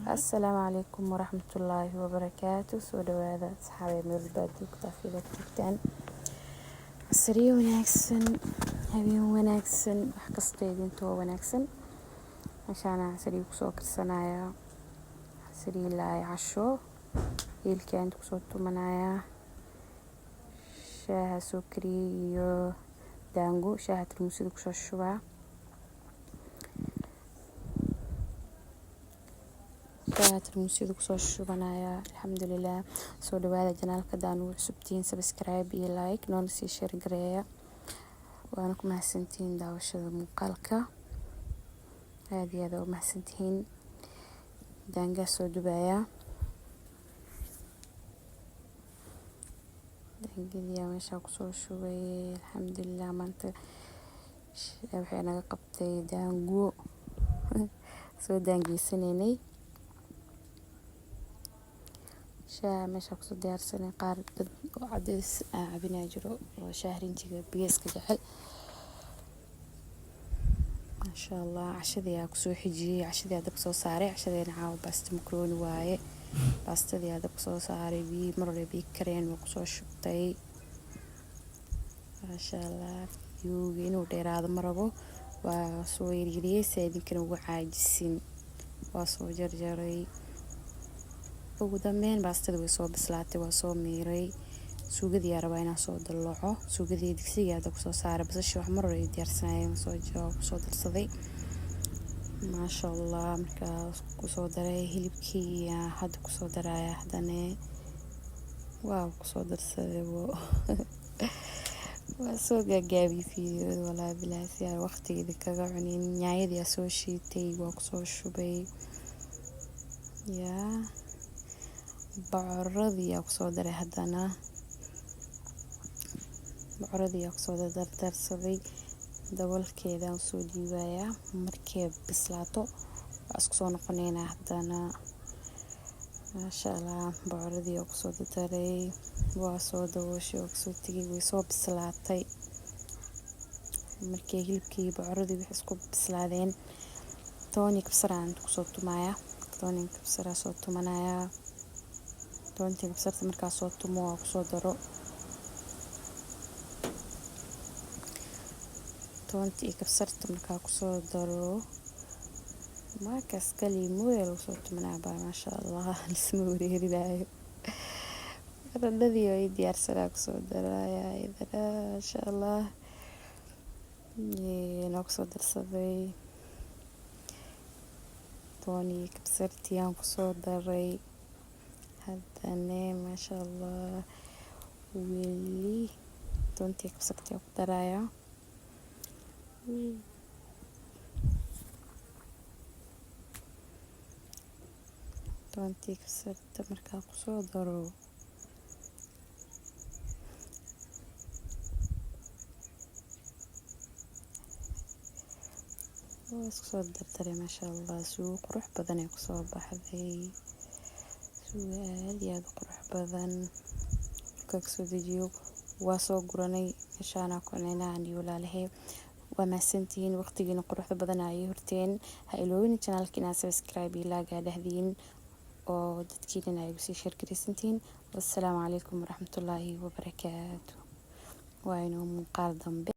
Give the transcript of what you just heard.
السلام عليكم ورحمة الله وبركاته. سو دواada asxaabay meel baad joogtaa fiila joogtaan casriyo wanaagsan habeen wanaagsan wax kasta idintoo wanaagsan meeshaan casriyo kusoo karsanaya casriyo laay casho eelkaan kusoo tumanaya shaaha soo kariyay iyo daango shaaha tarmuusada kusoo shubaa tarmuusada kusoo shubanaya alxamdulillaah. soo dhawaada janaalka daan ugu cusubtiin subscribe iyo like noona sii share gareeya waana ku mahadsantihiin daawashada muuqaalka aad iyo aad u mahadsantihiin. daangaa soo dubaya daangadiya meesha kusoo shubay alxamdulillaah. maanta waxay naga qabtay daango soo daangeysaneynay shaaha meesha kusoo diyaarsanay qaar dad oo cadays cabinaa jiro oo shaah rinjiga biyeeska jecel maasha allah. cashadii aa kusoo xijiyey cashadii aa dabka soo saaray cashadeena caawa baasta makrooni waaye baastadii aa dabka soo saaray biyo mar hore biyo kareen waa kusoo shubtay maasha allah. biyuuga inuu dheeraado ma rabo waa soo yaryariyey si idinkana uga caajisin waa soo jarjaray ugu dambeyn baastada way soo bislaatay waa soo miiray suugadii aa rabaa inaan soo dallooco suugadii digsiga aa dabka soo saaray basasha wax mar hore diyaarsanayeen kusoo darsaday maasha allah. markaa kusoo daray hilibkii hadda kusoo daraya haddana waa kusoo darsaday waa soo gaagaabiyey fiidiyooda walaa bilaa si aan waqtigeeda kaga cunin. nyaanyadii aa soo shiitay waa kusoo shubay yaa bocoradii aa kusoo daray haddana bocoradii aa kusoo dardarsaday dabalkeedaan soo dhiibayaa markay bislaato waa isku soo noqoneynaa haddana maasha allah. bocoradii aa kusoo dardaray waa soo dabooshay waa kusoo tegay way soo bislaatay markay hilibkii bocoradii wax isku bislaadeen tooni kabsaraan kusoo tumayaa tooni kabsaraa soo tumanayaa toontii kabsarta markaa soo tumo waa kusoo daro toontii kabsarta markaa kusoo daro markaas kali mooya lagu soo tumanaa baa maasha allah lisma wareerinaayo baradhadii oo ay diyaarsanaa kusoo daraya idana maasha allah noo kusoo darsaday toonii kabsartii aan kusoo daray haddana maasha allah weli toontii kabsartii aan ku daraya toontii kabsarta markaa kusoo daro waa isku soo dardaray maasha allah. suugo qurux badan ay kusoo baxday suugo aad iyo aad u qurux badan markaa kasoo dejiyo waa soo guranay meeshaanaa ku cunaynaa aniyo walaalahay waa mahadsantihiin waqtigiina quruxda badan ayay horteen ha iloobin janaalka inaad subscribe iyo like aa dhahdiin oo dadkiina ay sii share gareysantihiin. wassalaamu calaykum waraxmatullaahi wabarakaatu waa inoo muuqaal dambe.